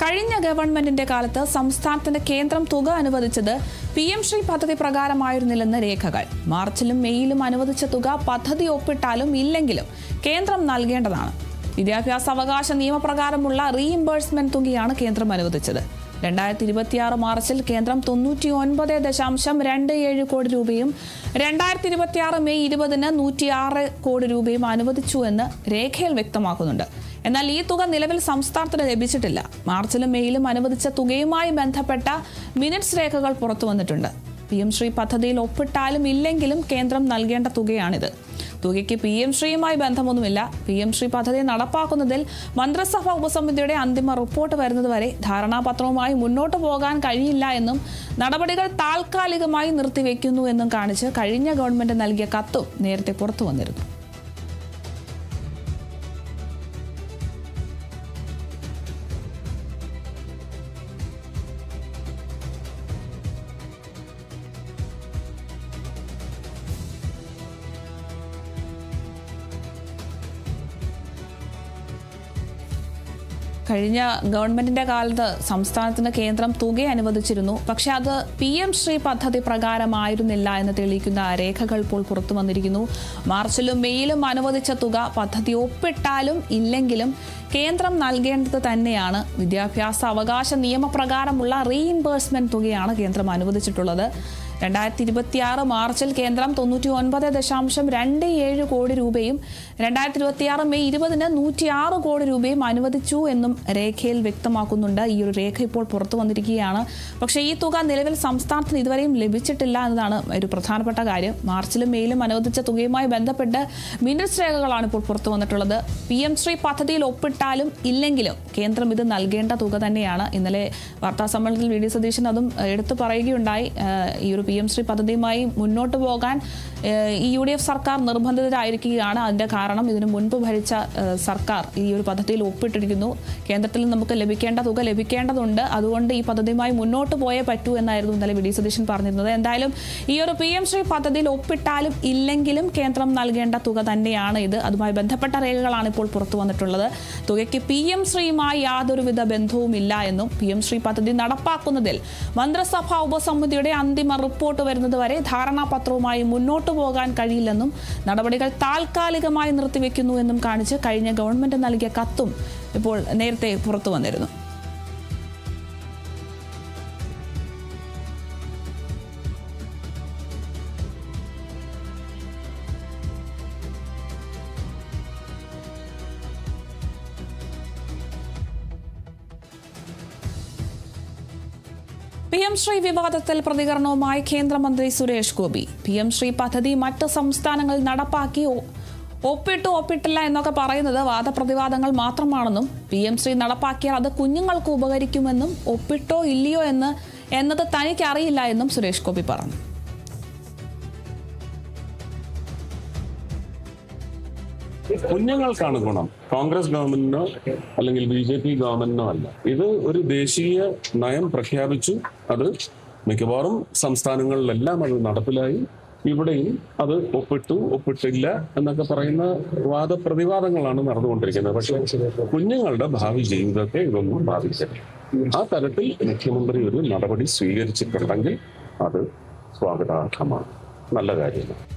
കഴിഞ്ഞ ഗവൺമെന്റിന്റെ കാലത്ത് സംസ്ഥാനത്തിന് കേന്ദ്രം തുക അനുവദിച്ചത് PM ശ്രീ പദ്ധതി പ്രകാരമായിരുന്നില്ലെന്ന് രേഖകൾ. മാർച്ചിലും മെയ്യിലും അനുവദിച്ച തുക പദ്ധതി ഒപ്പിട്ടാലും ഇല്ലെങ്കിലും കേന്ദ്രം നൽകേണ്ടതാണ്. വിദ്യാഭ്യാസ അവകാശ നിയമപ്രകാരമുള്ള റീഇംബേഴ്സ്മെന്റ് തുകയാണ് കേന്ദ്രം അനുവദിച്ചത്. 2026 മാർച്ചിൽ കേന്ദ്രം 99.27 കോടി രൂപയും 2026 മെയ് 20-ന് 106 കോടി രൂപയും അനുവദിച്ചു എന്ന് രേഖയിൽ വ്യക്തമാക്കുന്നുണ്ട്. എന്നാൽ ഈ തുക നിലവിൽ സംസ്ഥാനത്തിന് ലഭിച്ചിട്ടില്ല. മാർച്ചിലും മെയ്യിലും അനുവദിച്ച തുകയുമായി ബന്ധപ്പെട്ട മിനിറ്റ്സ് രേഖകൾ പുറത്തു വന്നിട്ടുണ്ട്. PM ശ്രീ പദ്ധതിയിൽ ഒപ്പിട്ടാലും ഇല്ലെങ്കിലും കേന്ദ്രം നൽകേണ്ട തുകയാണിത്. തുകയ്ക്ക് PM ശ്രീയുമായി ബന്ധമൊന്നുമില്ല. PM ശ്രീ പദ്ധതി നടപ്പാക്കുന്നതിൽ മന്ത്രിസഭാ ഉപസമിതിയുടെ അന്തിമ റിപ്പോർട്ട് വരുന്നതുവരെ ധാരണാപത്രവുമായി മുന്നോട്ട് പോകാൻ കഴിയില്ല എന്നും നടപടികൾ താൽക്കാലികമായി നിർത്തിവെക്കുന്നു എന്നും കാണിച്ച് കഴിഞ്ഞ ഗവൺമെന്റ് നൽകിയ കത്തും നേരത്തെ പുറത്തു വന്നിരുന്നു. കഴിഞ്ഞ ഗവൺമെന്റിന്റെ കാലത്ത് സംസ്ഥാനത്തിന് കേന്ദ്രം തുക അനുവദിച്ചിരുന്നു. പക്ഷെ അത് PM ശ്രീ പദ്ധതി പ്രകാരമായിരുന്നില്ല എന്ന് തെളിയിക്കുന്ന രേഖകൾ ഇപ്പോൾ പുറത്തു വന്നിരിക്കുന്നു. മാർച്ചിലും മെയ്യിലും അനുവദിച്ച തുക പദ്ധതി ഒപ്പിട്ടാലും ഇല്ലെങ്കിലും കേന്ദ്രം നൽകേണ്ടത് തന്നെയാണ്. വിദ്യാഭ്യാസ അവകാശ നിയമപ്രകാരമുള്ള റീഇംബേഴ്സ്മെന്റ് തുകയാണ് കേന്ദ്രം അനുവദിച്ചിട്ടുള്ളത്. 2026 മാർച്ചിൽ കേന്ദ്രം 99.27 കോടി രൂപയും 2026 മെയ് 20-ന് 106 കോടി രൂപയും അനുവദിച്ചു എന്നും രേഖയിൽ വ്യക്തമാക്കുന്നുണ്ട്. ഈ ഒരു രേഖ ഇപ്പോൾ പുറത്തു വന്നിരിക്കുകയാണ്. പക്ഷേ ഈ തുക നിലവിൽ സംസ്ഥാനത്തിന് ഇതുവരെയും ലഭിച്ചിട്ടില്ല എന്നതാണ് ഒരു പ്രധാനപ്പെട്ട കാര്യം. മാർച്ചിലും മെയ്യിലും അനുവദിച്ച തുകയുമായി ബന്ധപ്പെട്ട് മിനിറ്റ്സ് രേഖകളാണ് ഇപ്പോൾ പുറത്തു വന്നിട്ടുള്ളത്. PM ശ്രീ പദ്ധതിയിൽ ഒപ്പിട്ടാലും ഇല്ലെങ്കിലും കേന്ദ്രം ഇത് നൽകേണ്ട തുക തന്നെയാണ്. ഇന്നലെ വാർത്താ സമ്മേളനത്തിൽ VD സതീശൻ അതും എടുത്തു പറയുകയുണ്ടായി. ഈ ഒരു PM ശ്രീ പദ്ധതിയുമായി മുന്നോട്ട് പോകാൻ ഈ UDF സർക്കാർ നിർബന്ധിതരായിരിക്കുകയാണ്. അതിന്റെ കാരണം ഇതിനു മുൻപ് ഭരിച്ച സർക്കാർ ഈ ഒരു പദ്ധതിയിൽ ഒപ്പിട്ടിരിക്കുന്നു. കേന്ദ്രത്തിൽ നമുക്ക് ലഭിക്കേണ്ട തുക ലഭിക്കേണ്ടതുണ്ട്. അതുകൊണ്ട് ഈ പദ്ധതിയുമായി മുന്നോട്ട് പോയേ പറ്റൂ എന്നായിരുന്നു ഇന്നലെ VD സതീശൻ പറഞ്ഞിരുന്നത്. എന്തായാലും ഈ ഒരു PM ശ്രീ പദ്ധതിയിൽ ഒപ്പിട്ടാലും ഇല്ലെങ്കിലും കേന്ദ്രം നൽകേണ്ട തുക തന്നെയാണ് ഇത്. അതുമായി ബന്ധപ്പെട്ട രേഖകളാണ് ഇപ്പോൾ പുറത്തു വന്നിട്ടുള്ളത്. തുകയ്ക്ക് PM ശ്രീയുമായി യാതൊരുവിധ ബന്ധവുമില്ല എന്നും PM ശ്രീ പദ്ധതി നടപ്പാക്കുന്നതിൽ മന്ത്രിസഭാ ഉപസമിതിയുടെ അന്തിമ റിപ്പോർട്ട് വരുന്നതുവരെ ധാരണാപത്രവുമായി മുന്നോട്ടു പോകാൻ കഴിയില്ലെന്നും നടപടികൾ താൽക്കാലികമായി നിർത്തിവെക്കുന്നു എന്നും കാണിച്ച് കഴിഞ്ഞ ഗവൺമെന്റ് നൽകിയ കത്തും ഇപ്പോൾ നേരത്തെ പുറത്തു വന്നിരുന്നു. PM ശ്രീ വിവാദത്തിൽ പ്രതികരണവുമായി കേന്ദ്രമന്ത്രി സുരേഷ് ഗോപി. PM ശ്രീ പദ്ധതി മറ്റ് സംസ്ഥാനങ്ങളിൽ നടപ്പാക്കി ഒപ്പിട്ടില്ല എന്നൊക്കെ പറയുന്നത് വാദപ്രതിവാദങ്ങൾ മാത്രമാണെന്നും PM ശ്രീ നടപ്പാക്കിയാൽ അത് കുഞ്ഞുങ്ങൾക്ക് ഉപകരിക്കുമെന്നും ഒപ്പിട്ടോ ഇല്ലയോ എന്നത് തനിക്ക് അറിയില്ല എന്നും സുരേഷ് ഗോപി പറഞ്ഞു. കുഞ്ഞുങ്ങൾക്കാണ് ഗുണം, കോൺഗ്രസ് ഗവൺമെന്റിനോ അല്ലെങ്കിൽ BJP ഗവൺമെന്റിനോ അല്ല. ഇത് ഒരു ദേശീയ നയം പ്രഖ്യാപിച്ചു. അത് മിക്കവാറും സംസ്ഥാനങ്ങളിലെല്ലാം അത് നടപ്പിലായി. ഇവിടെയും അത് ഒപ്പിട്ടില്ല എന്നൊക്കെ പറയുന്ന വാദപ്രതിവാദങ്ങളാണ് നടന്നുകൊണ്ടിരിക്കുന്നത്. പക്ഷേ കുഞ്ഞുങ്ങളുടെ ഭാവി ജീവിതത്തെ ഇതൊന്നും ബാധിച്ചില്ല. ആ തരത്തിൽ മുഖ്യമന്ത്രി ഒരു നടപടി സ്വീകരിച്ചിട്ടുണ്ടെങ്കിൽ അത് സ്വാഗതാർഹമാണ്, നല്ല കാര്യമാണ്.